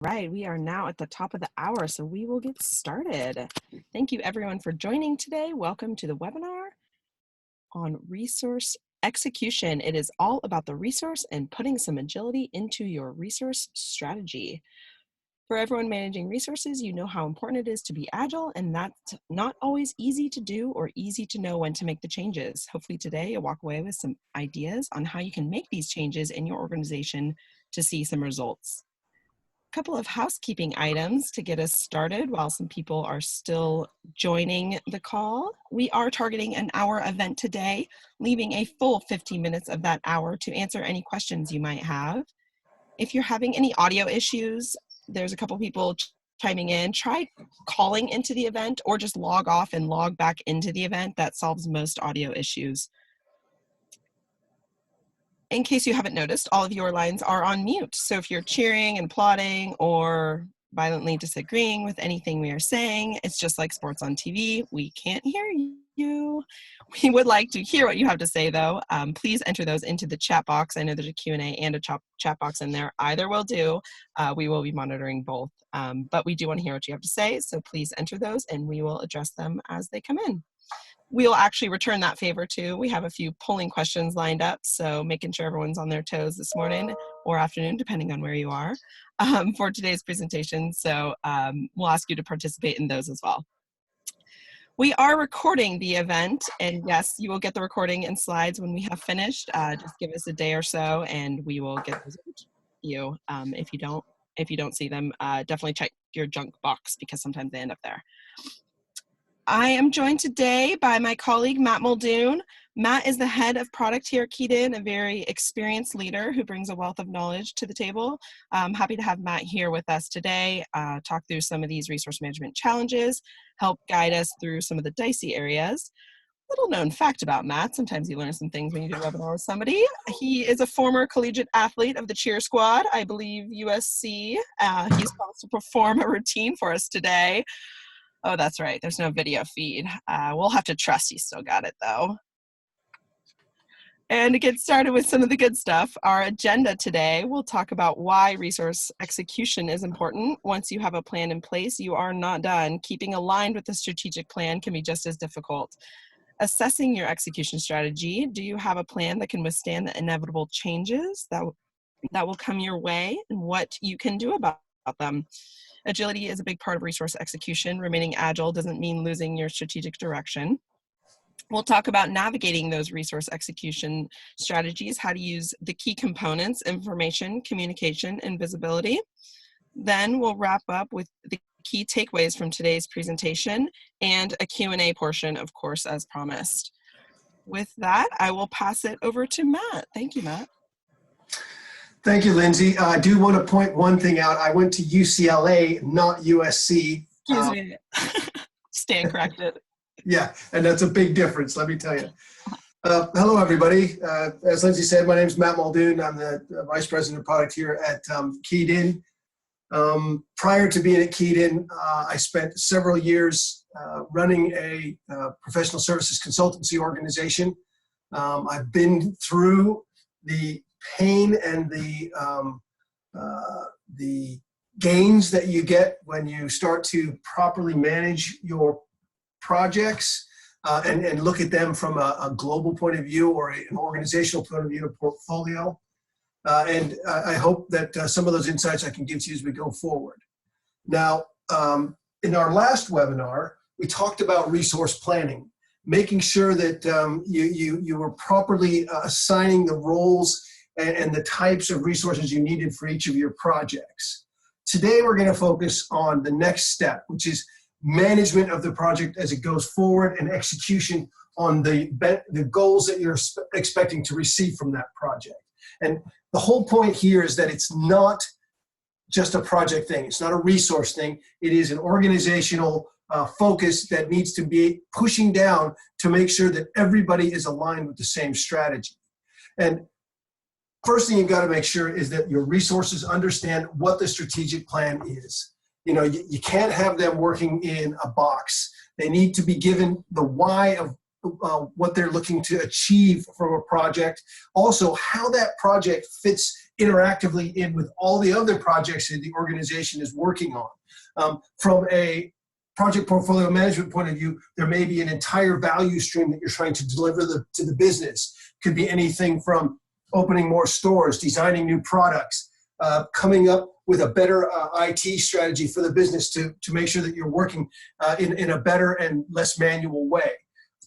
Right, we are now at the top of the hour, so we will get started. Thank you everyone for joining today. Welcome to the webinar on resource execution. It is all about the resource and putting some agility into your resource strategy. For everyone managing resources, you know how important it is to be agile, and that's not always easy to do or easy to know when to make the changes. Hopefully today you'll walk away with some ideas on how you can make these changes in your organization to see some results. Couple of housekeeping items to get us started while some people are still joining the call. We are targeting an hour event today, leaving a full 15 minutes of that hour to answer any questions you might have. If you're having any audio issues, there's a couple people chiming in. Try calling into the event or just log off and log back into the event. That solves most audio issues. In case you haven't noticed, all of your lines are on mute. So if you're cheering and applauding or violently disagreeing with anything we are saying, it's just like sports on TV. We can't hear you. We would like to hear what you have to say, though. Please enter those into the chat box. I know there's a Q&A and a chat box in there. Either will do. We will be monitoring both. But we do want to hear what you have to say, so please enter those and we will address them as they come in. We'll actually return that favor too. We have a few polling questions lined up, so making sure everyone's on their toes this morning or afternoon, depending on where you are, for today's presentation. So we'll ask you to participate in those as well. We are recording the event, and yes, you will get the recording and slides when we have finished. Just give us a day or so, and we will get those to you. If you don't see them, definitely check your junk box because sometimes they end up there. I am joined today by my colleague, Matt Muldoon. Matt is the head of product here at Keyed, a very experienced leader who brings a wealth of knowledge to the table. I'm happy to have Matt here with us today, talk through some of these resource management challenges, help guide us through some of the dicey areas. Little known fact about Matt, sometimes you learn some things when you do a webinar with somebody. He is a former collegiate athlete of the cheer squad, I believe USC. He's supposed to perform a routine for us today. Oh, that's right. There's no video feed. We'll have to trust he still got it, though. And to get started with some of the good stuff, our agenda today, we'll talk about why resource execution is important. Once you have a plan in place, you are not done. Keeping aligned with the strategic plan can be just as difficult. Assessing your execution strategy. Do you have a plan that can withstand the inevitable changes that will come your way, and what you can do about them? Agility is a big part of resource execution. Remaining agile doesn't mean losing your strategic direction. We'll talk about navigating those resource execution strategies, how to use the key components, information, communication, and visibility. Then we'll wrap up with the key takeaways from today's presentation and a Q&A portion, of course, as promised. With that, I will pass it over to Matt. Thank you, Matt. Thank you, Lindsay. I do want to point one thing out. I went to UCLA, not USC. Excuse me. Stand corrected. Yeah, and that's a big difference, let me tell you. Hello, everybody. As Lindsay said, my name is Matt Muldoon. I'm the Vice President of Product here at Keyed. Prior to being at Keyed, I spent several years running a professional services consultancy organization. I've been through the pain and the gains that you get when you start to properly manage your projects and look at them from a global point of view or an organizational point of view, a portfolio. And I hope that some of those insights I can give to you as we go forward. Now, in our last webinar, we talked about resource planning, making sure that you were properly assigning the roles and the types of resources you needed for each of your projects. Today, we're going to focus on the next step, which is management of the project as it goes forward and execution on the goals that you're expecting to receive from that project. And the whole point here is that it's not just a project thing. It's not a resource thing. It is an organizational focus that needs to be pushing down to make sure that everybody is aligned with the same strategy. And first thing you've got to make sure is that your resources understand what the strategic plan is. You know, you can't have them working in a box. They need to be given the why of what they're looking to achieve from a project. Also, how that project fits interactively in with all the other projects that the organization is working on. From a project portfolio management point of view, there may be an entire value stream that you're trying to deliver to the business. Could be anything from opening more stores, designing new products, coming up with a better IT strategy for the business to make sure that you're working in a better and less manual way.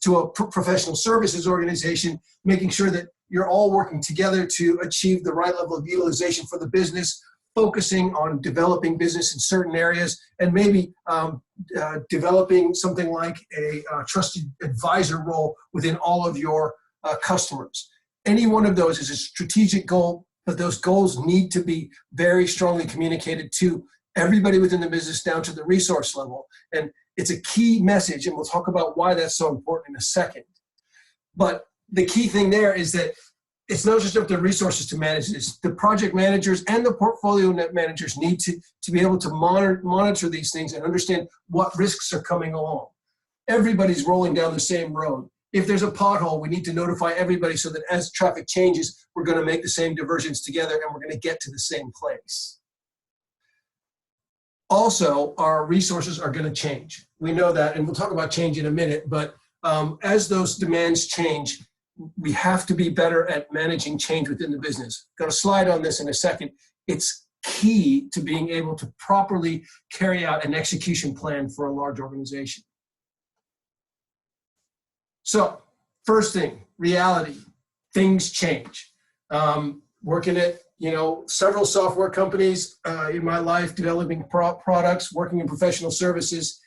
To a professional services organization, making sure that you're all working together to achieve the right level of utilization for the business, focusing on developing business in certain areas, and maybe developing something like a trusted advisor role within all of your customers. Any one of those is a strategic goal, but those goals need to be very strongly communicated to everybody within the business down to the resource level. And it's a key message, and we'll talk about why that's so important in a second. But the key thing there is that it's not just up to the resources to manage this. The project managers and the portfolio net managers need to be able to monitor these things and understand what risks are coming along. Everybody's rolling down the same road. If there's a pothole, we need to notify everybody so that as traffic changes, we're going to make the same diversions together and we're going to get to the same place. Also, our resources are going to change. We know that, and we'll talk about change in a minute, but as those demands change, we have to be better at managing change within the business. Got a slide on this in a second. It's key to being able to properly carry out an execution plan for a large organization. So, first thing, reality. Things change. Working at several software companies in my life, developing products, working in professional services,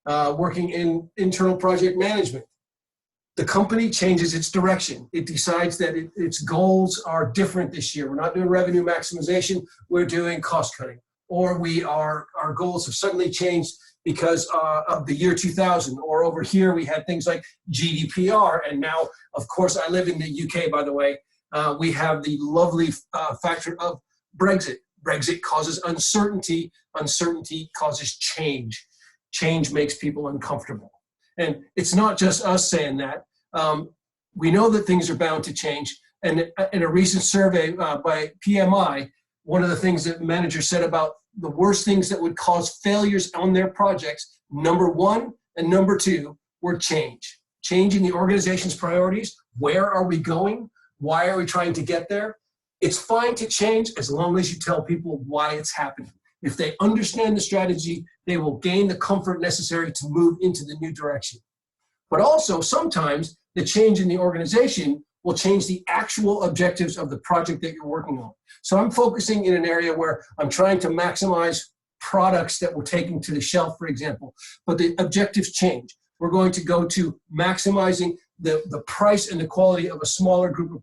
working in internal project management. The company changes its direction. It decides that its goals are different this year. We're not doing revenue maximization, we're doing cost cutting. Or our goals have suddenly changed because of the year 2000. Or over here we had things like GDPR, and now, of course, I live in the UK, by the way. We have the lovely factor of Brexit. Brexit causes uncertainty. Uncertainty causes change. Change makes people uncomfortable. And it's not just us saying that. We know that things are bound to change. And in a recent survey by PMI, one of the things that managers said about the worst things that would cause failures on their projects, number one and number two, were change. Change in the organization's priorities. Where are we going? Why are we trying to get there? It's fine to change as long as you tell people why it's happening. If they understand the strategy, they will gain the comfort necessary to move into the new direction. But also, sometimes the change in the organization will change the actual objectives of the project that you're working on. So I'm focusing in an area where I'm trying to maximize products that we're taking to the shelf, for example, but the objectives change. We're going to go to maximizing the price and the quality of a smaller group of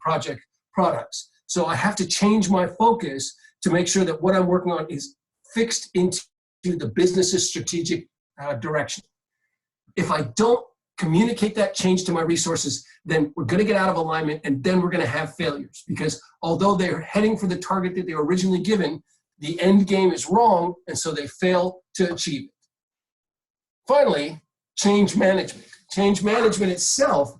products. So I have to change my focus to make sure that what I'm working on is fixed into the business's strategic direction. If I don't communicate that change to my resources, then we're going to get out of alignment, and then we're going to have failures, because although they're heading for the target that they were originally given, the end game is wrong, and so they fail to achieve it. Finally, change management. Change management itself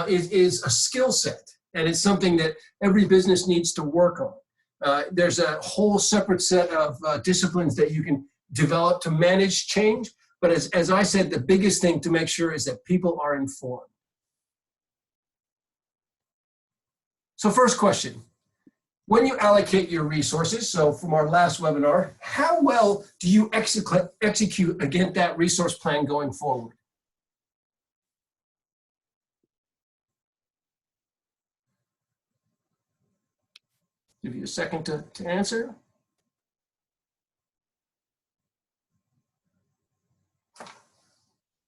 is a skill set, and it's something that every business needs to work on. There's a whole separate set of disciplines that you can develop to manage change. But as I said, the biggest thing to make sure is that people are informed. So first question, when you allocate your resources, so from our last webinar, how well do you execute against that resource plan going forward? Give you a second to answer.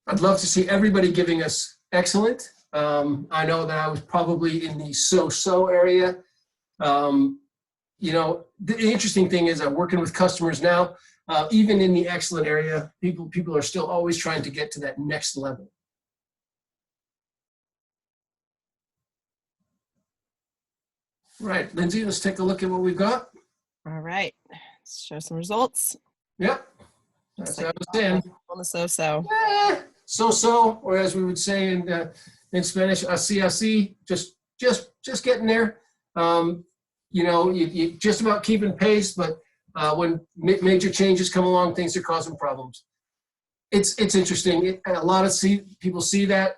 I'd love to see everybody giving us excellent. I know that I was probably in the so-so area. The interesting thing is I'm working with customers now, even in the excellent area, people are still always trying to get to that next level. Right, Lindsay, let's take a look at what we've got. All right, let's show some results. Yep, that's what I was saying. On the so-so. So-so, or as we would say in Spanish, así, just getting there. you just about keeping pace, but when major changes come along, things are causing problems. It's interesting. A lot of people see that.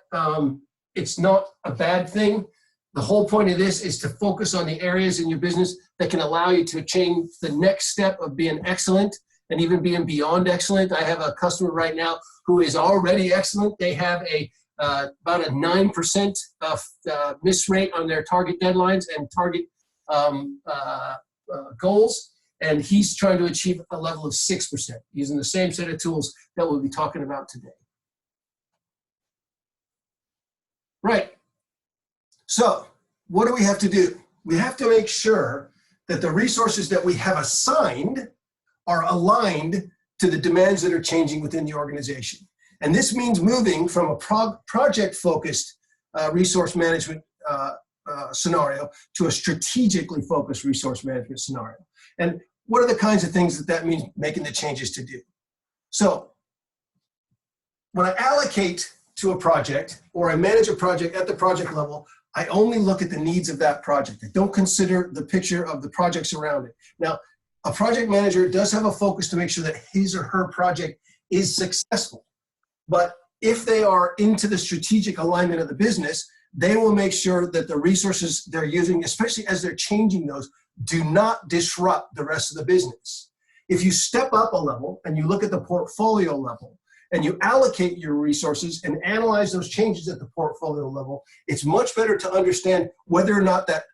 It's not a bad thing. The whole point of this is to focus on the areas in your business that can allow you to change the next step of being excellent and even being beyond excellent. I have a customer right now who is already excellent. They have about a 9% miss rate on their target deadlines and target goals, and he's trying to achieve a level of 6% using the same set of tools that we'll be talking about today. Right. So what do we have to do? We have to make sure that the resources that we have assigned are aligned to the demands that are changing within the organization. And this means moving from a project-focused resource management scenario to a strategically focused resource management scenario. And what are the kinds of things that means making the changes to do? So when I allocate to a project or I manage a project at the project level, I only look at the needs of that project. I don't consider the picture of the projects around it. Now, a project manager does have a focus to make sure that his or her project is successful. But if they are into the strategic alignment of the business, they will make sure that the resources they're using, especially as they're changing those, do not disrupt the rest of the business. If you step up a level and you look at the portfolio level and you allocate your resources and analyze those changes at the portfolio level, it's much better to understand whether or not that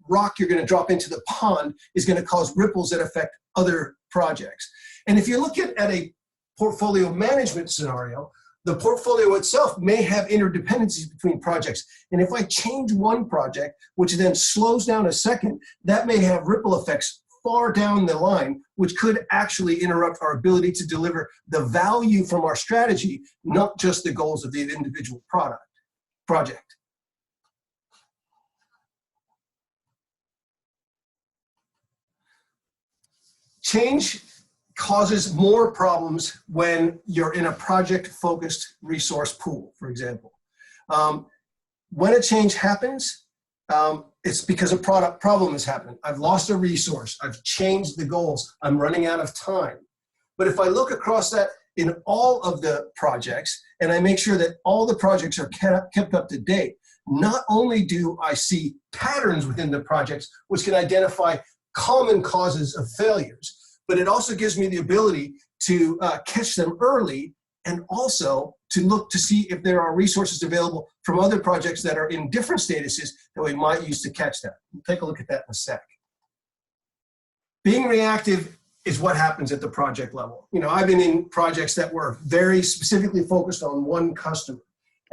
rock you're going to drop into the pond is going to cause ripples that affect other projects. And if you look at a portfolio management scenario, the portfolio itself may have interdependencies between projects. And if I change one project, which then slows down a second, that may have ripple effects far down the line, which could actually interrupt our ability to deliver the value from our strategy, not just the goals of the individual project. Change causes more problems when you're in a project-focused resource pool, for example. When a change happens, it's because a problem has happened. I've lost a resource. I've changed the goals. I'm running out of time. But if I look across that in all of the projects, and I make sure that all the projects are kept up to date, not only do I see patterns within the projects, which can identify common causes of failures, but it also gives me the ability to catch them early and also to look to see if there are resources available from other projects that are in different statuses that we might use to catch that. We'll take a look at that in a sec. Being reactive is what happens at the project level. I've been in projects that were very specifically focused on one customer.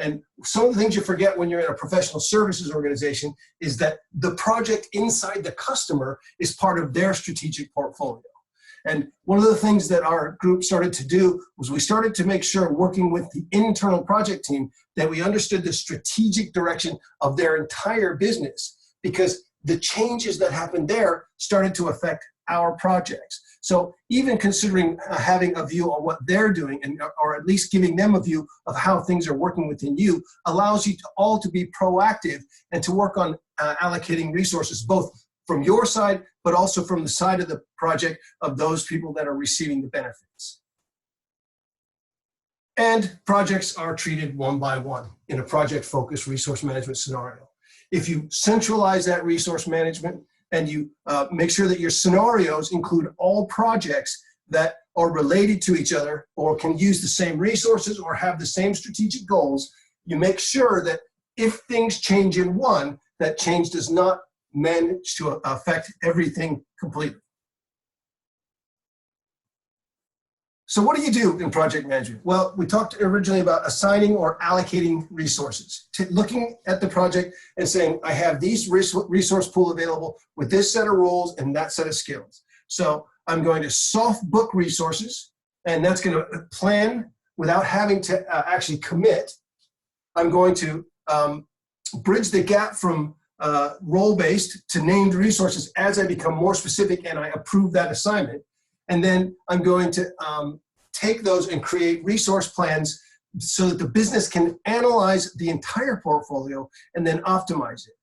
And some of the things you forget when you're in a professional services organization is that the project inside the customer is part of their strategic portfolio. And one of the things that our group started to do was we started to make sure, working with the internal project team, that we understood the strategic direction of their entire business, because the changes that happened there started to affect our projects. So even considering having a view on what they're doing, or at least giving them a view of how things are working within you, allows you all to be proactive and to work on allocating resources, both from your side, but also from the side of the project of those people that are receiving the benefits. And projects are treated one by one in a project-focused resource management scenario. If you centralize that resource management and you make sure that your scenarios include all projects that are related to each other or can use the same resources or have the same strategic goals, you make sure that if things change in one, that change does not manage to affect everything completely. So what do you do in project management? Well, we talked originally about assigning or allocating resources, looking at the project and saying, I have these resource pool available with this set of rules and that set of skills. So I'm going to soft book resources, and that's going to plan without having to actually commit. I'm going to bridge the gap from role-based to named resources as I become more specific and I approve that assignment. And then I'm going to take those and create resource plans so that the business can analyze the entire portfolio and then optimize it.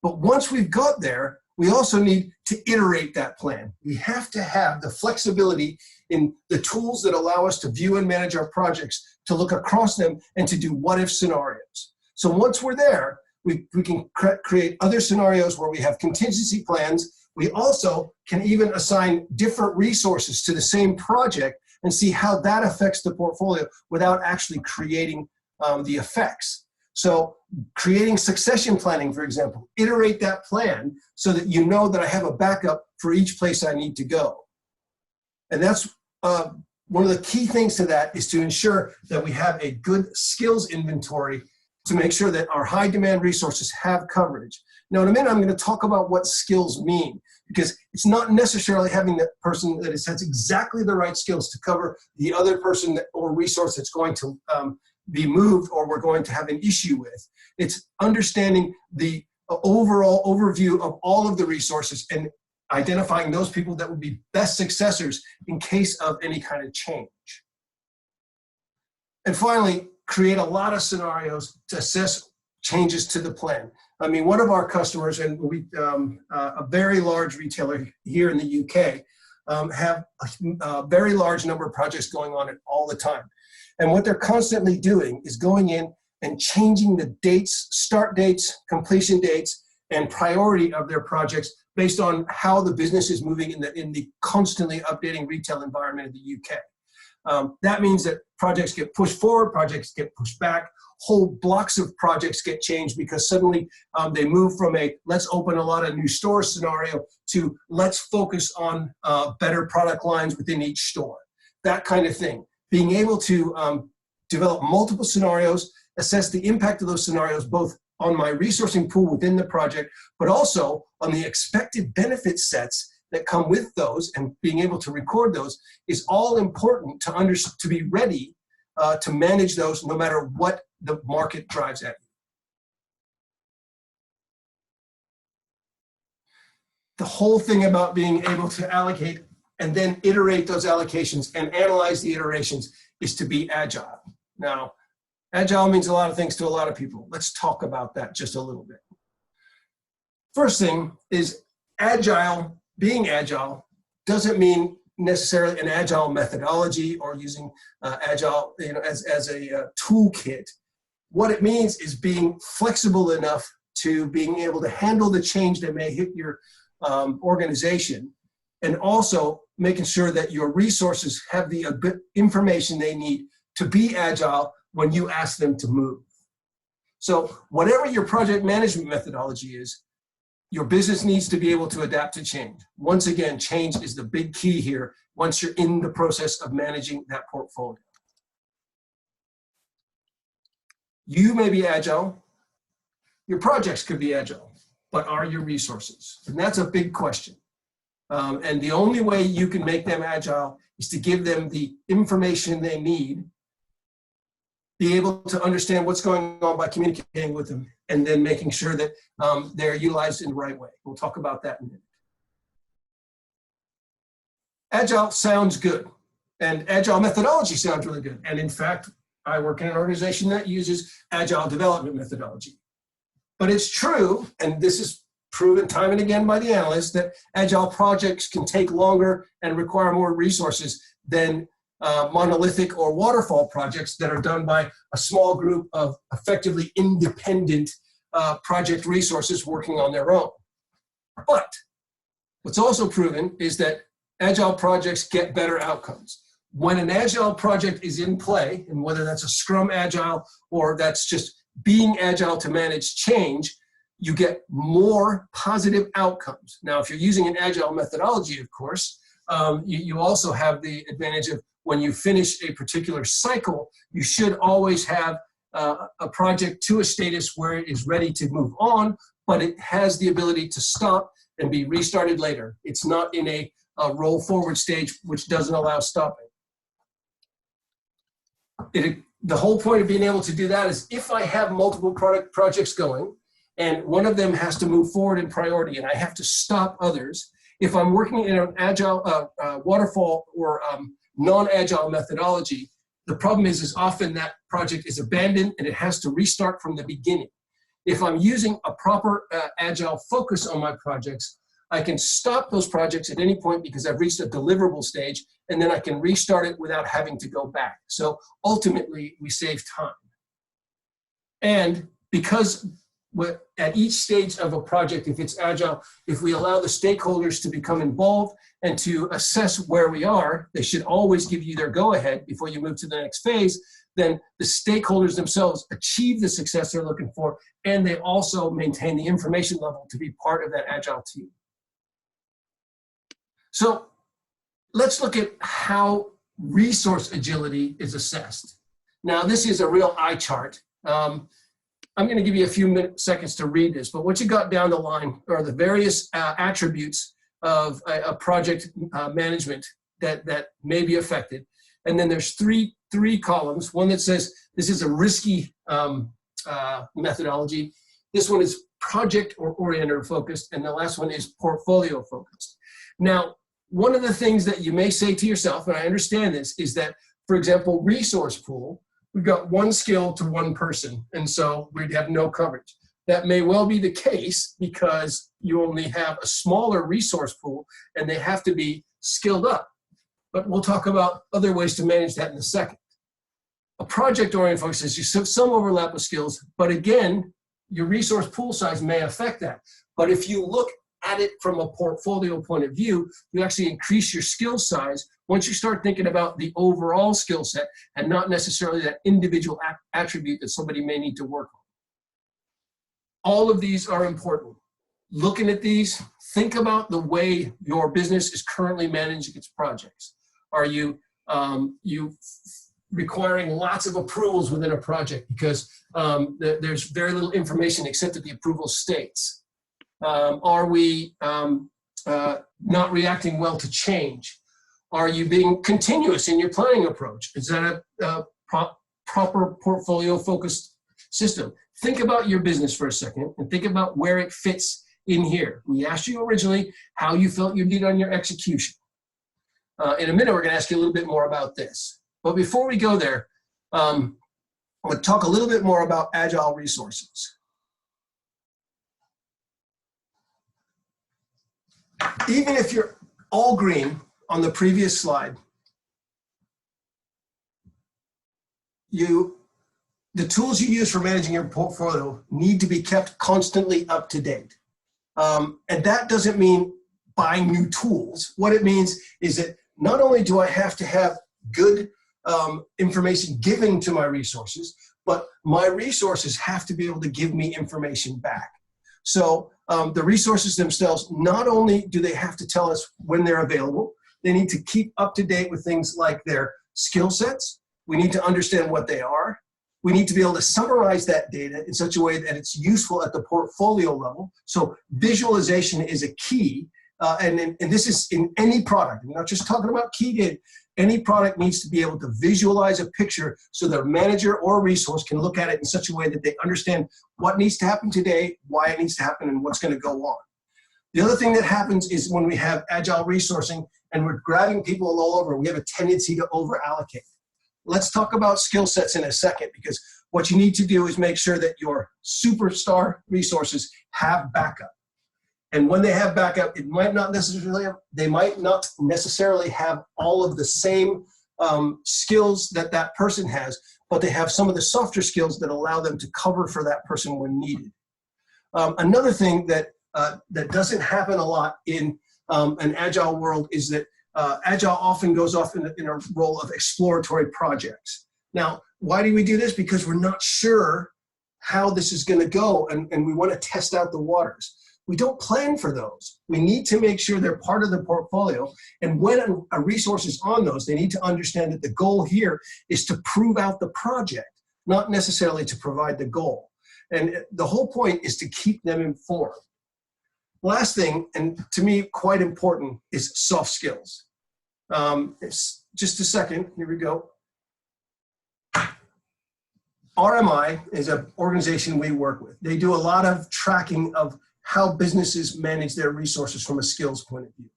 But once we've got there, we also need to iterate that plan. We have to have the flexibility in the tools that allow us to view and manage our projects, to look across them and to do what-if scenarios. So once we're there, we can create other scenarios where we have contingency plans. We also can even assign different resources to the same project and see how that affects the portfolio without actually creating the effects. So creating succession planning, for example, iterate that plan so that you know that I have a backup for each place I need to go. And that's one of the key things to that is to ensure that we have a good skills inventory to make sure that our high demand resources have coverage. Now, in a minute, I'm going to talk about what skills mean, because it's not necessarily having that person that has exactly the right skills to cover the other person or resource that's going to be moved or we're going to have an issue with. It's understanding the overall overview of all of the resources and identifying those people that would be best successors in case of any kind of change. And finally, create a lot of scenarios to assess changes to the plan. I mean, one of our customers, and a very large retailer here in the UK, have a very large number of projects going on all the time. And what they're constantly doing is going in and changing the dates, start dates, completion dates, and priority of their projects based on how the business is moving in the constantly updating retail environment of the UK. That means that projects get pushed forward, projects get pushed back, whole blocks of projects get changed because suddenly they move from a let's open a lot of new stores scenario to let's focus on better product lines within each store. That kind of thing. Being able to develop multiple scenarios, assess the impact of those scenarios both on my resourcing pool within the project, but also on the expected benefit sets that come with those, and being able to record those is all important to be ready to manage those no matter what the market drives at you. The whole thing about being able to allocate and then iterate those allocations and analyze the iterations is to be agile. Now, agile means a lot of things to a lot of people. Let's talk about that just a little bit. First thing is agile. Being agile doesn't mean necessarily an agile methodology or using agile as a toolkit. What it means is being flexible enough to being able to handle the change that may hit your organization, and also making sure that your resources have the information they need to be agile when you ask them to move. So whatever your project management methodology is, your business needs to be able to adapt to change. Once again, change is the big key here once you're in the process of managing that portfolio. You may be agile, your projects could be agile, but are your resources? And that's a big question. And the only way you can make them agile is to give them the information they need, be able to understand what's going on by communicating with them, and then making sure that they're utilized in the right way. We'll talk about that in a minute. Agile sounds good, and agile methodology sounds really good. And in fact, I work in an organization that uses agile development methodology. But it's true, and this is proven time and again by the analysts, that agile projects can take longer and require more resources than monolithic or waterfall projects that are done by a small group of effectively independent project resources working on their own. But what's also proven is that agile projects get better outcomes. When an agile project is in play, and whether that's a Scrum Agile or that's just being agile to manage change, you get more positive outcomes. Now, if you're using an agile methodology, of course, you also have the advantage of when you finish a particular cycle, you should always have a project to a status where it is ready to move on, but it has the ability to stop and be restarted later. It's not in a roll forward stage, which doesn't allow stopping. The whole point of being able to do that is if I have multiple projects going and one of them has to move forward in priority and I have to stop others, if I'm working in an agile, waterfall or non-agile methodology, the problem is often that project is abandoned and it has to restart from the beginning. If I'm using a proper agile focus on my projects, I can stop those projects at any point because I've reached a deliverable stage, and then I can restart it without having to go back. So ultimately, we save time. And because at each stage of a project, if it's agile, if we allow the stakeholders to become involved and to assess where we are, they should always give you their go-ahead before you move to the next phase, then the stakeholders themselves achieve the success they're looking for, and they also maintain the information level to be part of that agile team. So let's look at how resource agility is assessed. Now, this is a real eye chart. I'm going to give you a few seconds to read this, but what you got down the line are the various attributes of a project management that may be affected. And then there's three columns. One that says this is a risky methodology. This one is project or oriented focused, and the last one is portfolio focused. Now, one of the things that you may say to yourself, and I understand this, is that, for example, resource pool, we've got one skill to one person, and so we'd have no coverage. That may well be the case because you only have a smaller resource pool and they have to be skilled up. But we'll talk about other ways to manage that in a second. A project-oriented focus is you have some overlap of skills, but again, your resource pool size may affect that. But if you look at it from a portfolio point of view, you actually increase your skill size once you start thinking about the overall skill set and not necessarily that individual attribute that somebody may need to work on. All of these are important. Looking at these, think about the way your business is currently managing its projects. Are you requiring lots of approvals within a project because there's very little information except at the approval states? Are we not reacting well to change? Are you being continuous in your planning approach? Is that a proper portfolio focused system? Think about your business for a second and think about where it fits in here. We asked you originally how you felt you did on your execution. In a minute, we're going to ask you a little bit more about this. But before we go there, I'm going to talk a little bit more about agile resources. Even if you're all green on the previous slide, the tools you use for managing your portfolio need to be kept constantly up to date. And that doesn't mean buying new tools. What it means is that not only do I have to have good information given to my resources, but my resources have to be able to give me information back. So the resources themselves, not only do they have to tell us when they're available, they need to keep up to date with things like their skill sets. We need to understand what they are. We need to be able to summarize that data in such a way that it's useful at the portfolio level. So visualization is a key. And this is in any product. I'm not just talking about key data. Any product needs to be able to visualize a picture so their manager or resource can look at it in such a way that they understand what needs to happen today, why it needs to happen, and what's going to go on. The other thing that happens is when we have agile resourcing and we're grabbing people all over, we have a tendency to over-allocate. Let's talk about skill sets in a second, because what you need to do is make sure that your superstar resources have backup. And when they have backup, they might not necessarily have all of the same skills that that person has, but they have some of the softer skills that allow them to cover for that person when needed. Another thing that doesn't happen a lot in an agile world is that agile often goes off in a role of exploratory projects. Now, why do we do this? Because we're not sure how this is going to go, and we want to test out the waters. We don't plan for those. We need to make sure they're part of the portfolio. And when a resource is on those, they need to understand that the goal here is to prove out the project, not necessarily to provide the goal. And the whole point is to keep them informed. Last thing, and to me quite important, is soft skills. It's just a second, here we go. RMI is an organization we work with. They do a lot of tracking of how businesses manage their resources from a skills point of view.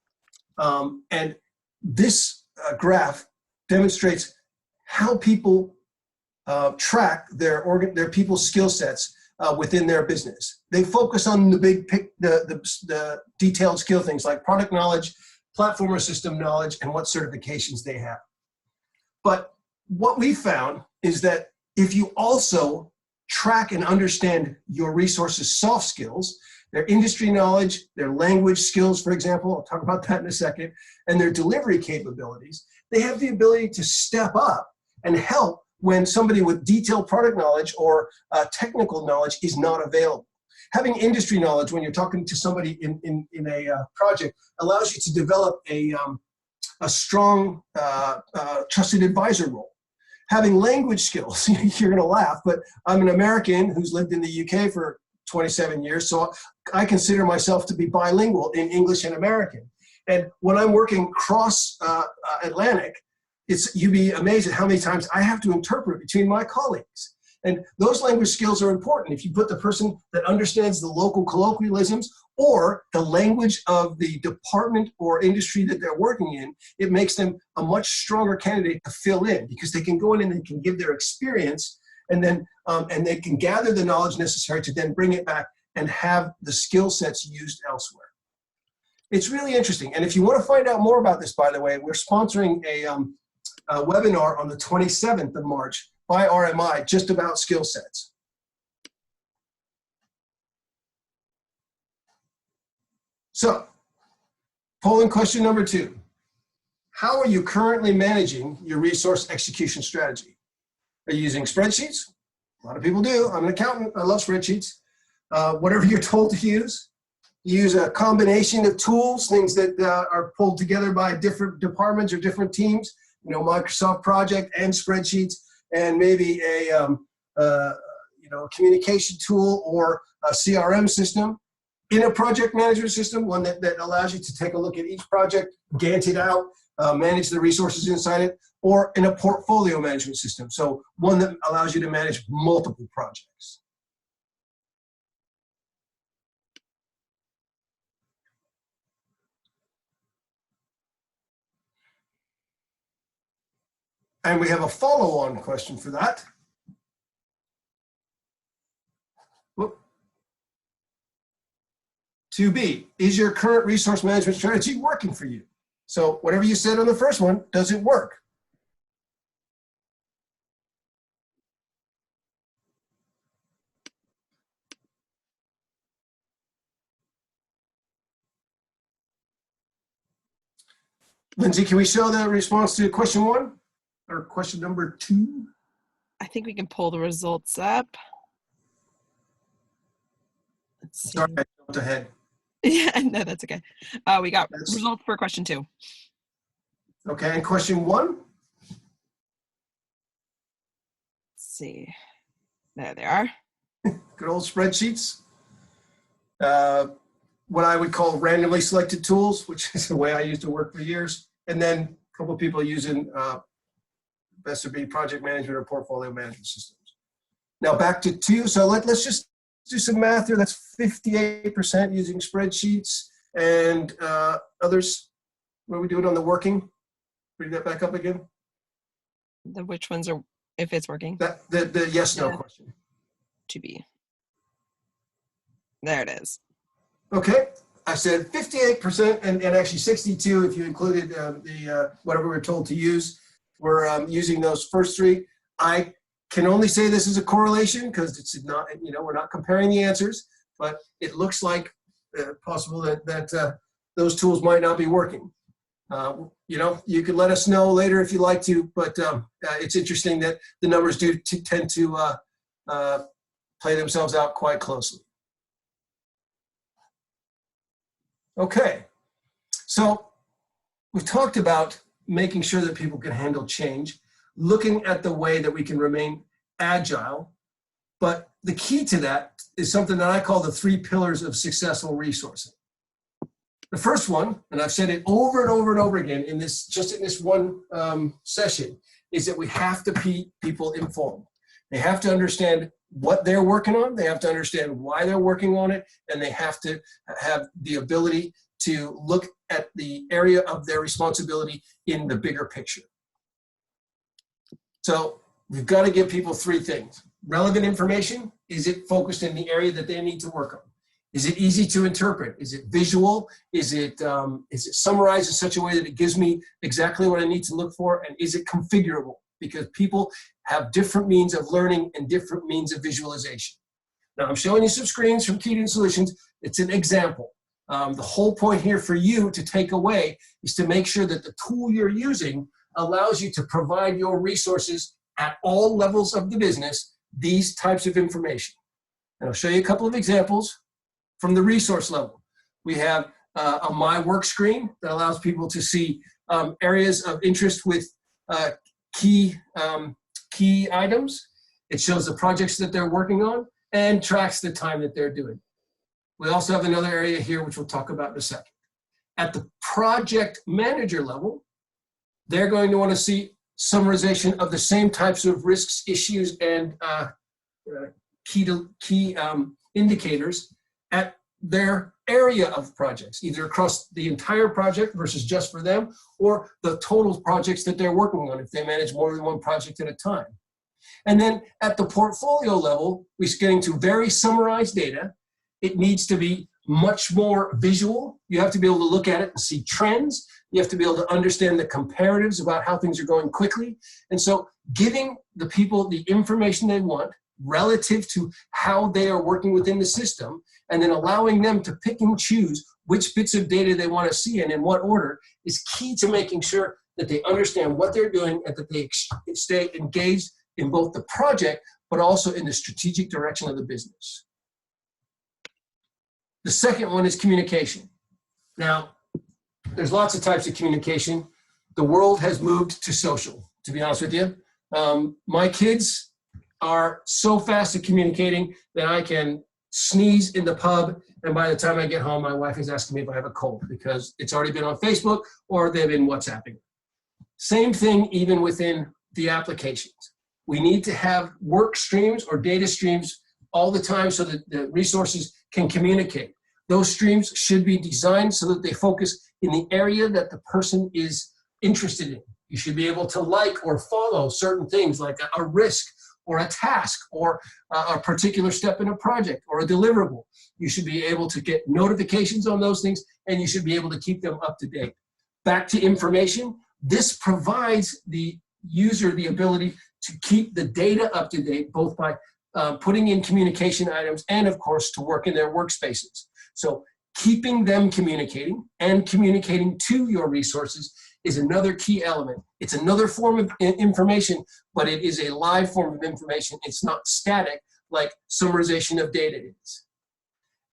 And this graph demonstrates how people track their people's skill sets within their business. They focus on the detailed skill things like product knowledge, platform or system knowledge, and what certifications they have. But what we found is that if you also track and understand your resources' soft skills, their industry knowledge, their language skills, for example, I'll talk about that in a second, and their delivery capabilities, they have the ability to step up and help when somebody with detailed product knowledge or technical knowledge is not available. Having industry knowledge when you're talking to somebody in a project allows you to develop a strong trusted advisor role. Having language skills, you're going to laugh, but I'm an American who's lived in the UK for 27 years, so I consider myself to be bilingual in English and American. And when I'm working cross-Atlantic, you'd be amazed at how many times I have to interpret between my colleagues. And those language skills are important. If you put the person that understands the local colloquialisms or the language of the department or industry that they're working in, it makes them a much stronger candidate to fill in, because they can go in and they can give their experience, and then and they can gather the knowledge necessary to then bring it back and have the skill sets used elsewhere. It's really interesting. And if you want to find out more about this, by the way, we're sponsoring a webinar on the 27th of March by RMI just about skill sets. So, polling question number 2. How are you currently managing your resource execution strategy? Are you using spreadsheets? A lot of people do. I'm an accountant. I love spreadsheets. Whatever you're told to use. You use a combination of tools, things that are pulled together by different departments or different teams. You know, Microsoft Project and spreadsheets, and maybe a communication tool or a CRM system. In a project management system, one that allows you to take a look at each project, Gantt it out, manage the resources inside it, or in a portfolio management system, so one that allows you to manage multiple projects. And we have a follow-on question for that. Whoop. 2B, is your current resource management strategy working for you? So whatever you said on the first one, does it work? Lindsay, can we show the response to question 1 or question number 2? I think we can pull the results up. Let's see. Sorry, I jumped ahead. Yeah, no, that's okay. We got results for question 2. Okay, and question 1? Let's see. There they are. Good old spreadsheets. What I would call randomly selected tools, which is the way I used to work for years. And then a couple of people using best would be project management or portfolio management systems. Now back to 2. So let's just do some math here. That's 58% using spreadsheets, and others. What are we doing on the working? Bring that back up again. The which ones are, if it's working? The yes/no question. To be. There it is. Okay, I said 58% and actually 62 if you included the whatever we're told to use. We're using those first 3. I can only say this is a correlation because it's not, we're not comparing the answers, but it looks like possible that those tools might not be working. You could let us know later if you'd like to, but it's interesting that the numbers do tend to play themselves out quite closely. Okay, so we've talked about making sure that people can handle change, looking at the way that we can remain agile, but the key to that is something that I call the 3 pillars of successful resourcing. The first one, and I've said it over and over and over again in this one session, is that we have to keep people informed. They have to understand what they're working on, they have to understand why they're working on it, and they have to have the ability to look at the area of their responsibility in the bigger picture. So we've got to give people 3 things. relevant information? Is it focused in the area that they need to work on? Is it easy to interpret? Is it visual? Is it summarized in such a way that it gives me exactly what I need to look for? And is it configurable? Because people have different means of learning and different means of visualization. Now, I'm showing you some screens from Keyed Solutions. It's an example. The whole point here for you to take away is to make sure that the tool you're using allows you to provide your resources at all levels of the business these types of information. And I'll show you a couple of examples from the resource level. We have a My Work screen that allows people to see areas of interest with key items. It shows the projects that they're working on and tracks the time that they're doing. We also have another area here, which we'll talk about in a second. At the project manager level, they're going to want to see summarization of the same types of risks, issues, and key indicators at their area of projects, either across the entire project versus just for them, or the total projects that they're working on if they manage more than one project at a time. And then at the portfolio level, we're getting to very summarized data. It needs to be much more visual. You have to be able to look at it and see trends. You have to be able to understand the comparatives about how things are going quickly. And so giving the people the information they want relative to how they are working within the system, and then allowing them to pick and choose which bits of data they want to see and in what order is key to making sure that they understand what they're doing and that they stay engaged in both the project, but also in the strategic direction of the business. The second one is communication. Now, there's lots of types of communication. The world has moved to social, to be honest with you. My kids are so fast at communicating that I can sneeze in the pub, and by the time I get home, my wife is asking me if I have a cold because it's already been on Facebook or they've been WhatsApping. Same thing even within the applications. We need to have work streams or data streams all the time so that the resources can communicate. Those streams should be designed so that they focus in the area that the person is interested in. You should be able to like or follow certain things like a risk or a task or a particular step in a project or a deliverable. You should be able to get notifications on those things, and you should be able to keep them up to date. Back to information, this provides the user the ability to keep the data up to date, both by putting in communication items and, of course, to work in their workspaces. So keeping them communicating and communicating to your resources is another key element. It's another form of information, but it is a live form of information. It's not static like summarization of data is.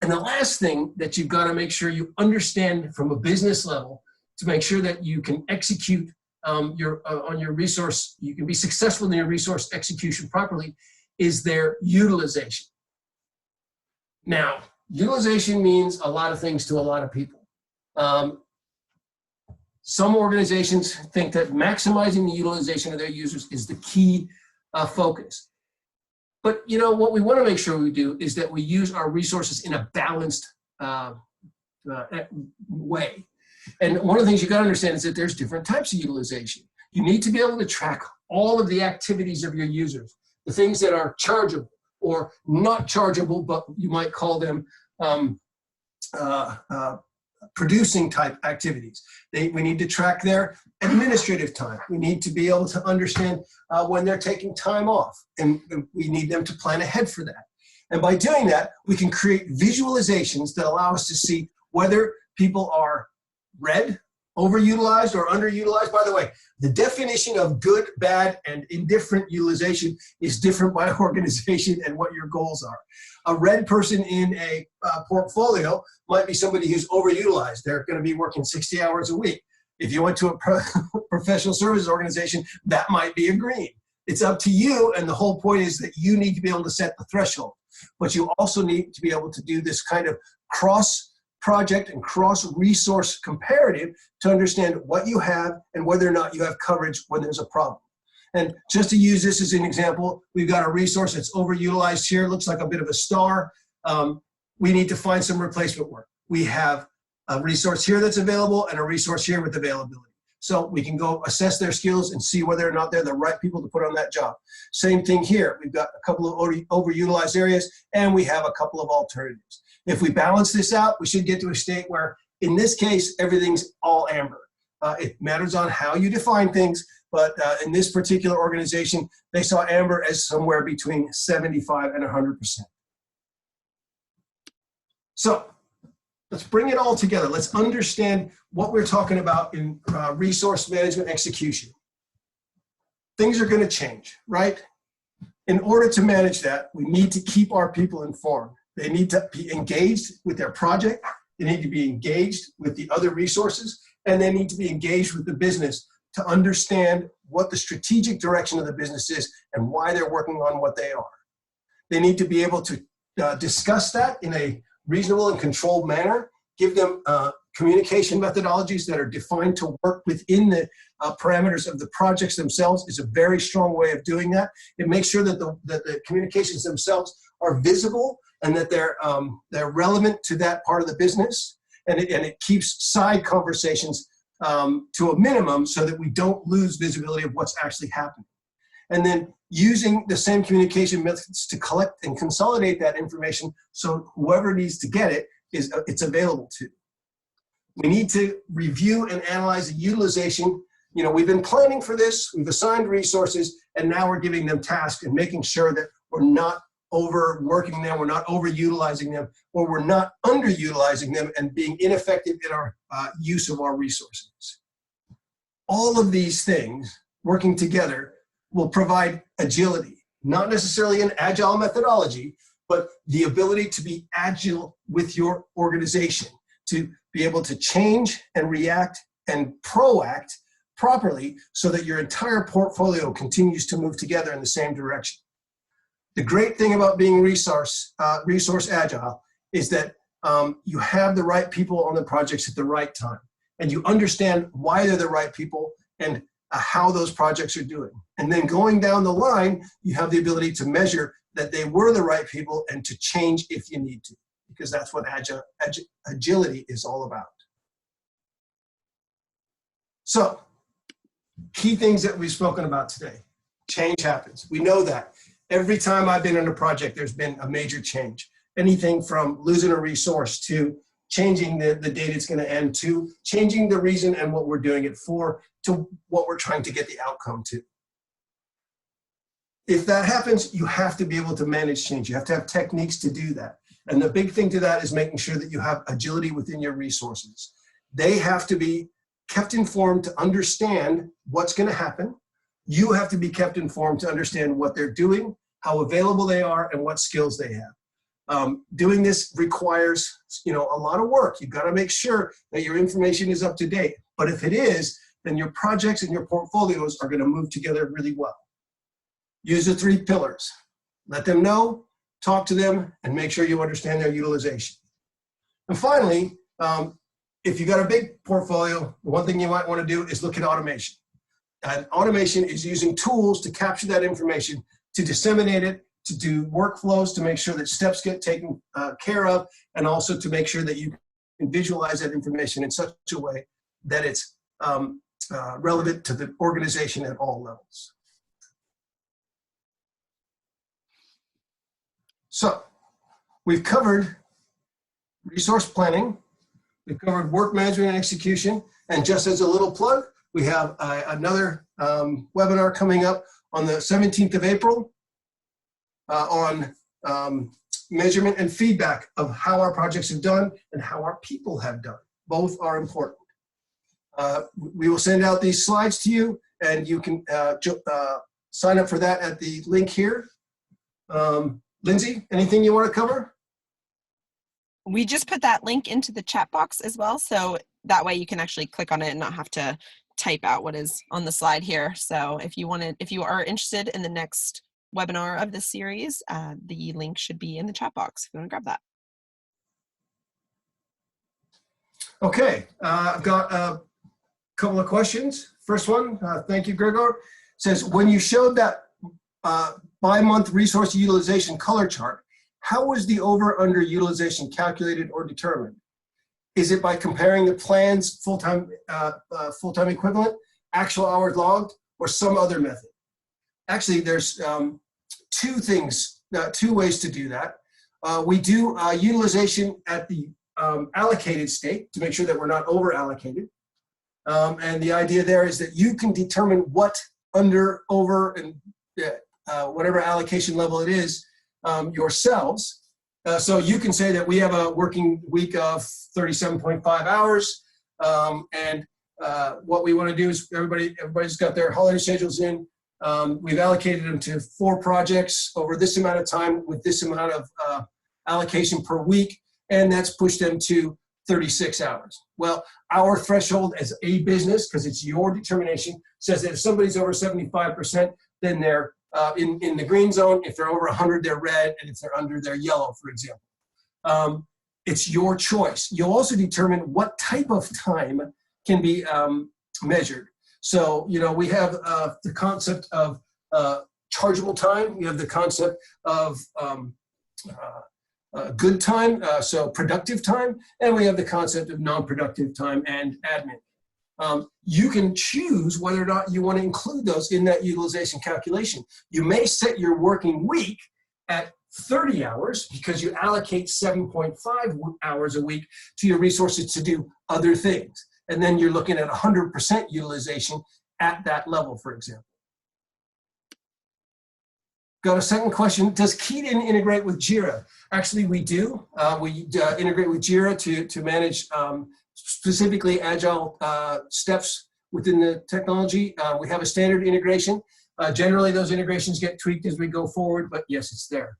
And the last thing that you've got to make sure you understand from a business level to make sure that you can execute on your resource, you can be successful in your resource execution properly, is their utilization. Now, utilization means a lot of things to a lot of people. Some organizations think that maximizing the utilization of their users is the key focus. But you know what we want to make sure we do is that we use our resources in a balanced way. And one of the things you got to understand is that there's different types of utilization. You need to be able to track all of the activities of your users, the things that are chargeable or not chargeable, but you might call them producing type activities. We need to track their administrative time. We need to be able to understand when they're taking time off, and we need them to plan ahead for that. And by doing that, we can create visualizations that allow us to see whether people are red, overutilized, or underutilized. By the way, the definition of good, bad, and indifferent utilization is different by organization and what your goals are. A red person in a portfolio might be somebody who's overutilized. They're going to be working 60 hours a week. If you went to a professional services organization, that might be a green. It's up to you, and the whole point is that you need to be able to set the threshold. But you also need to be able to do this kind of cross-project and cross-resource comparative to understand what you have and whether or not you have coverage when there's a problem. And just to use this as an example, we've got a resource that's overutilized here. It looks like a bit of a star. We need to find some replacement work. We have a resource here that's available and a resource here with availability. So we can go assess their skills and see whether or not they're the right people to put on that job. Same thing here. We've got a couple of overutilized areas, and we have a couple of alternatives. If we balance this out, we should get to a state where, in this case, everything's all amber. It matters on how you define things, but in this particular organization, they saw amber as somewhere between 75 and 100%. So let's bring it all together. Let's understand what we're talking about in resource management execution. Things are going to change, right? In order to manage that, we need to keep our people informed. They need to be engaged with their project. They need to be engaged with the other resources, and they need to be engaged with the business to understand what the strategic direction of the business is and why they're working on what they are. They need to be able to discuss that in a reasonable and controlled manner, give them communication methodologies that are defined to work within the parameters of the projects themselves is a very strong way of doing that. It makes sure that the communications themselves are visible and that they're relevant to that part of the business. And it keeps side conversations to a minimum so that we don't lose visibility of what's actually happening. And then using the same communication methods to collect and consolidate that information so whoever needs to get it, it's available to. We need to review and analyze the utilization. You know, we've been planning for this, we've assigned resources, and now we're giving them tasks and making sure that we're not overworking them, we're not overutilizing them, or we're not underutilizing them and being ineffective in our use of our resources. All of these things working together will provide agility, not necessarily an agile methodology, but the ability to be agile with your organization, to be able to change and react and proact properly so that your entire portfolio continues to move together in the same direction. The great thing about being resource agile is that you have the right people on the projects at the right time, and you understand why they're the right people and how those projects are doing. And then going down the line, you have the ability to measure that they were the right people and to change if you need to, because that's what agility is all about. So, key things that we've spoken about today. Change happens. We know that. Every time I've been in a project, there's been a major change. Anything from losing a resource to changing the date it's going to end to changing the reason and what we're doing it for to what we're trying to get the outcome to. If that happens, you have to be able to manage change. You have to have techniques to do that. And the big thing to that is making sure that you have agility within your resources. They have to be kept informed to understand what's going to happen. You have to be kept informed to understand what they're doing, how available they are, and what skills they have. Doing this requires, a lot of work. You've got to make sure that your information is up to date. But if it is, then your projects and your portfolios are going to move together really well. Use the 3 pillars. Let them know, talk to them, and make sure you understand their utilization. And finally, if you've got a big portfolio, one thing you might want to do is look at automation. And automation is using tools to capture that information, to disseminate it, to do workflows, to make sure that steps get taken care of, and also to make sure that you can visualize that information in such a way that it's relevant to the organization at all levels. So we've covered resource planning, we've covered work management and execution, and just as a little plug, we have another webinar coming up on the 17th of April on measurement and feedback of how our projects have done and how our people have done. Both are important. We will send out these slides to you, and you can sign up for that at the link here. Lindsay, anything you want to cover? We just put that link into the chat box as well, so that way you can actually click on it and not have to type out what is on the slide here. So if you are interested in the next webinar of this series, the link should be in the chat box if you want to grab that. Okay, I've got a couple of questions. First one, thank you, Gregor, says, when you showed that by-month resource utilization color chart, how was the over-under utilization calculated or determined? Is it by comparing the plan's full-time equivalent, actual hours logged, or some other method? Actually, there's two ways to do that. We do utilization at the allocated state to make sure that we're not over allocated. And the idea there is that you can determine what under, over, and whatever allocation level it is yourselves. So you can say that we have a working week of 37.5 hours. And what we want to do is everybody's got their holiday schedules in. We've allocated them to 4 projects over this amount of time with this amount of allocation per week. And that's pushed them to 36 hours. Well, our threshold as a business, because it's your determination, says that if somebody's over 75%, then they're in the green zone. If they're over 100, they're red, and if they're under, they're yellow, for example. It's your choice. You'll also determine what type of time can be measured. So, we have the concept of chargeable time. We have the concept of good time, so productive time, and we have the concept of non-productive time and admin. You can choose whether or not you want to include those in that utilization calculation. You may set your working week at 30 hours because you allocate 7.5 hours a week to your resources to do other things. And then you're looking at 100% utilization at that level, for example. Got a second question. Does Keaton integrate with Jira? Actually, we do. We integrate with Jira to manage specifically agile steps within the technology. We have a standard integration. Generally, those integrations get tweaked as we go forward, but yes, it's there.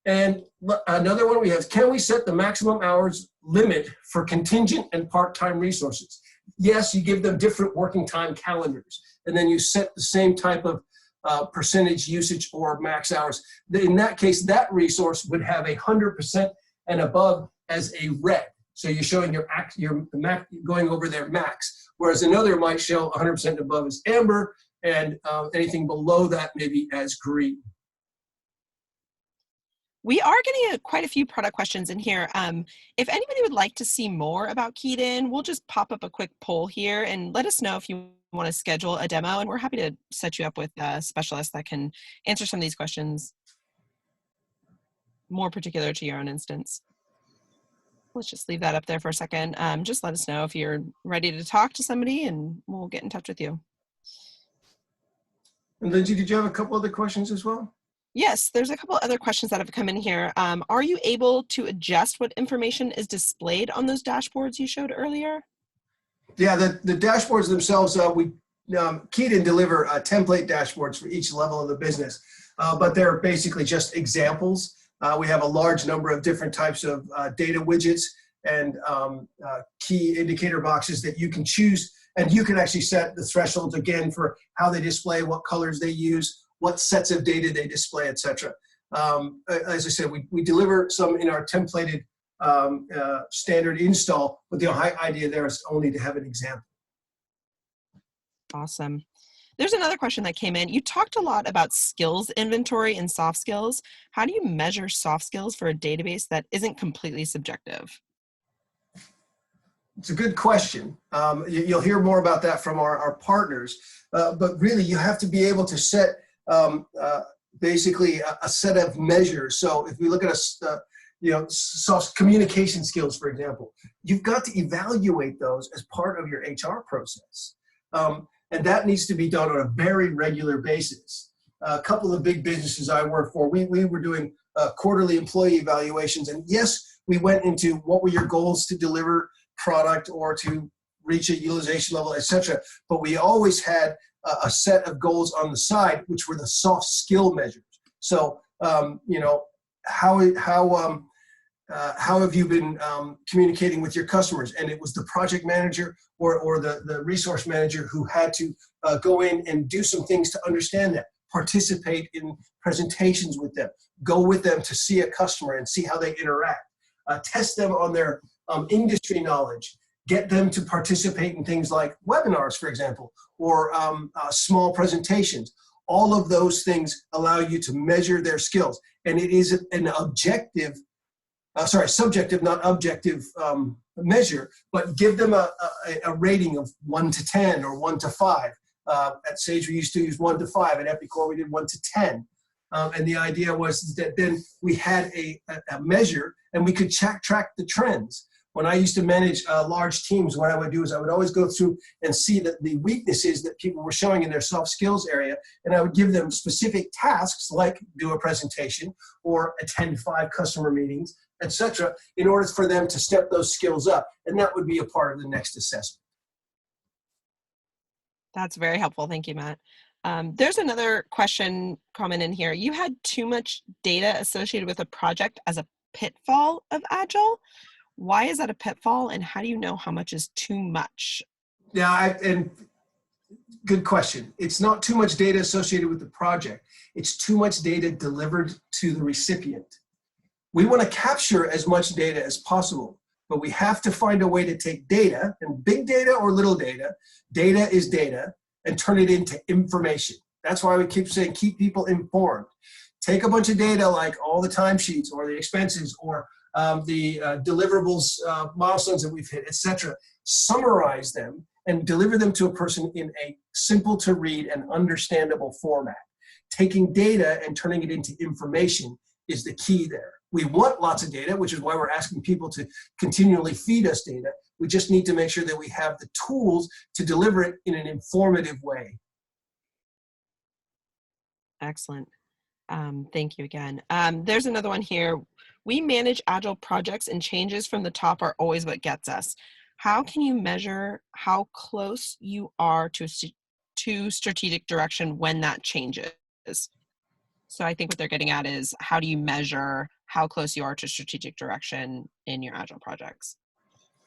And another one we have, can we set the maximum hours limit for contingent and part-time resources? Yes, you give them different working time calendars, and then you set the same type of percentage usage or max hours. In that case, that resource would have 100% and above as a red. So you're showing your max, going over their max, whereas another might show 100% and above as amber, and anything below that maybe as green. We are getting quite a few product questions in here. If anybody would like to see more about Keaton, we'll just pop up a quick poll here and let us know if you want to schedule a demo, and we're happy to set you up with specialists that can answer some of these questions more particular to your own instance. Let's just leave that up there for a second. Just let us know if you're ready to talk to somebody and we'll get in touch with you. And Lindsay, did you have a couple other questions as well? Yes, there's a couple other questions that have come in here. Are you able to adjust what information is displayed on those dashboards you showed earlier? Yeah, the dashboards themselves, Keaton deliver template dashboards for each level of the business, but they're basically just examples. We have a large number of different types of data widgets and key indicator boxes that you can choose, and you can actually set the thresholds again for how they display, what colors they use, what sets of data they display, et cetera. As I said, we deliver some in our templated standard install, but the idea there is only to have an example. Awesome. There's another question that came in. You talked a lot about skills inventory and soft skills. How do you measure soft skills for a database that isn't completely subjective? It's a good question. You'll hear more about that from our partners, but really you have to be able to set basically a set of measures. So if we look at soft communication skills, for example, you've got to evaluate those as part of your HR process. And that needs to be done on a very regular basis. A couple of big businesses I work for, we were doing quarterly employee evaluations. And yes, we went into what were your goals to deliver product or to reach a utilization level, et cetera. But we always had a set of goals on the side, which were the soft skill measures. So, how have you been communicating with your customers? And it was the project manager or the resource manager who had to go in and do some things to understand that, participate in presentations with them, go with them to see a customer and see how they interact, test them on their industry knowledge, get them to participate in things like webinars, for example, or small presentations. All of those things allow you to measure their skills. And it is an objective subjective, not objective measure, but give them a rating of 1 to 10 or 1 to 5. At Sage, we used to use 1 to 5. At Epicor, we did 1 to 10. And the idea was that then we had a measure and we could track the trends. When I used to manage large teams, what I would do is I would always go through and see the weaknesses that people were showing in their soft skills area, and I would give them specific tasks like do a presentation or attend 5 customer meetings, etc., in order for them to step those skills up, and that would be a part of the next assessment. That's very helpful. Thank you, Matt. There's another question comment in here. You had too much data associated with a project as a pitfall of Agile. Why is that a pitfall, and how do you know how much is too much? Yeah, and good question. It's not too much data associated with the project. It's too much data delivered to the recipient. We want to capture as much data as possible, but we have to find a way to take data, and big data or little data, data is data, and turn it into information. That's why we keep saying keep people informed. Take a bunch of data like all the timesheets or the expenses or the deliverables, milestones that we've hit, etc. Summarize them and deliver them to a person in a simple to read and understandable format. Taking data and turning it into information is the key there. We want lots of data, which is why we're asking people to continually feed us data. We just need to make sure that we have the tools to deliver it in an informative way. Excellent. Thank you again. There's another one here. We manage Agile projects and changes from the top are always what gets us. How can you measure how close you are to strategic direction when that changes? So I think what they're getting at is how do you measure how close you are to strategic direction in your Agile projects?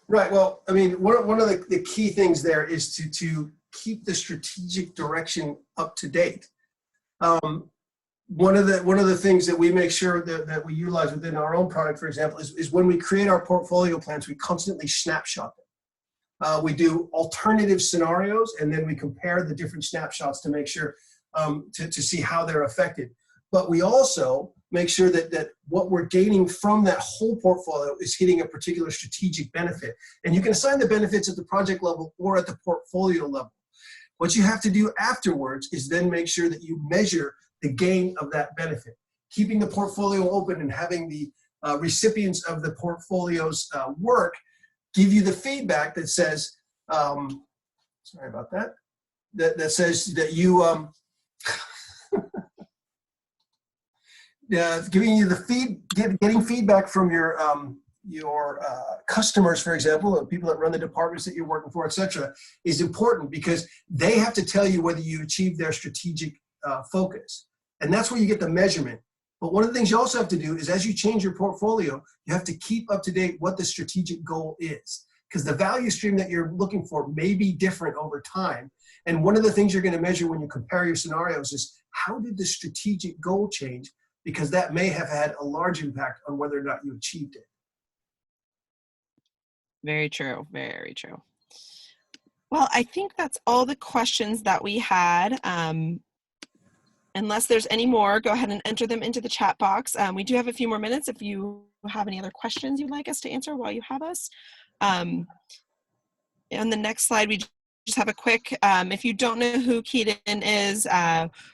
Right. Well, I mean, one of the key things there is to keep the strategic direction up to date. One of the things that we make sure that we utilize within our own product, for example, is when we create our portfolio plans, we constantly snapshot them. We do alternative scenarios, and then we compare the different snapshots to make sure to see how they're affected. But we also make sure that what we're gaining from that whole portfolio is hitting a particular strategic benefit. And you can assign the benefits at the project level or at the portfolio level. What you have to do afterwards is then make sure that you measure the gain of that benefit. Keeping the portfolio open and having the recipients of the portfolio's work give you the feedback that says, sorry about that, that says that you, giving you getting feedback from your customers, for example, or people that run the departments that you're working for, etc., is important because they have to tell you whether you achieve their strategic focus. And that's where you get the measurement. But one of the things you also have to do is as you change your portfolio, you have to keep up to date what the strategic goal is, because the value stream that you're looking for may be different over time. And one of the things you're going to measure when you compare your scenarios is how did the strategic goal change, because that may have had a large impact on whether or not you achieved it. Very true. Very true. Well, I think that's all the questions that we had. Unless there's any more, go ahead and enter them into the chat box. We do have a few more minutes if you have any other questions you'd like us to answer while you have us. On the next slide, we just have a quick, if you don't know who Keyed In is,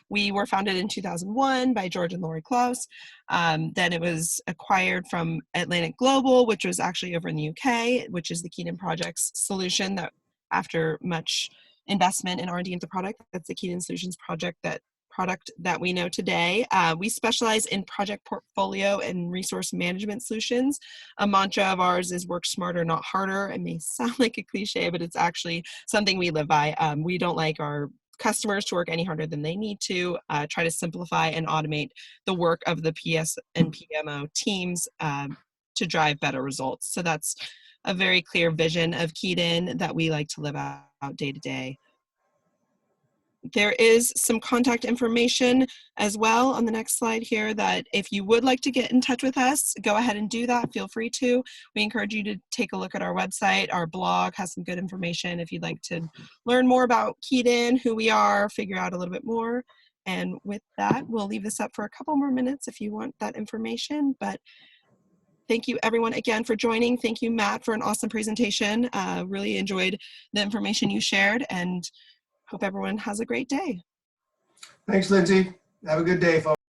we were founded in 2001 by George and Lori Klaus. Then it was acquired from Atlantic Global, which was actually over in the UK, which is the Keyed In Projects solution that after much investment in R&D into the product, that's the Keyed In Solutions product that we know today. We specialize in project portfolio and resource management solutions. A mantra of ours is work smarter, not harder. It may sound like a cliche, but it's actually something we live by. We don't like our customers to work any harder than they need to, try to simplify and automate the work of the PS and PMO teams to drive better results. So that's a very clear vision of Keyed In that we like to live out day to day. There is some contact information as well on the next slide here that if you would like to get in touch with us, go ahead and do that. Feel free to. We encourage you to take a look at our website. Our blog has some good information if you'd like to learn more about Keyed In, who we are, figure out a little bit more. And with that, we'll leave this up for a couple more minutes if you want that information. But thank you everyone again for joining. Thank you, Matt, for an awesome presentation. Really enjoyed the information you shared, and hope everyone has a great day. Thanks, Lindsay. Have a good day, folks.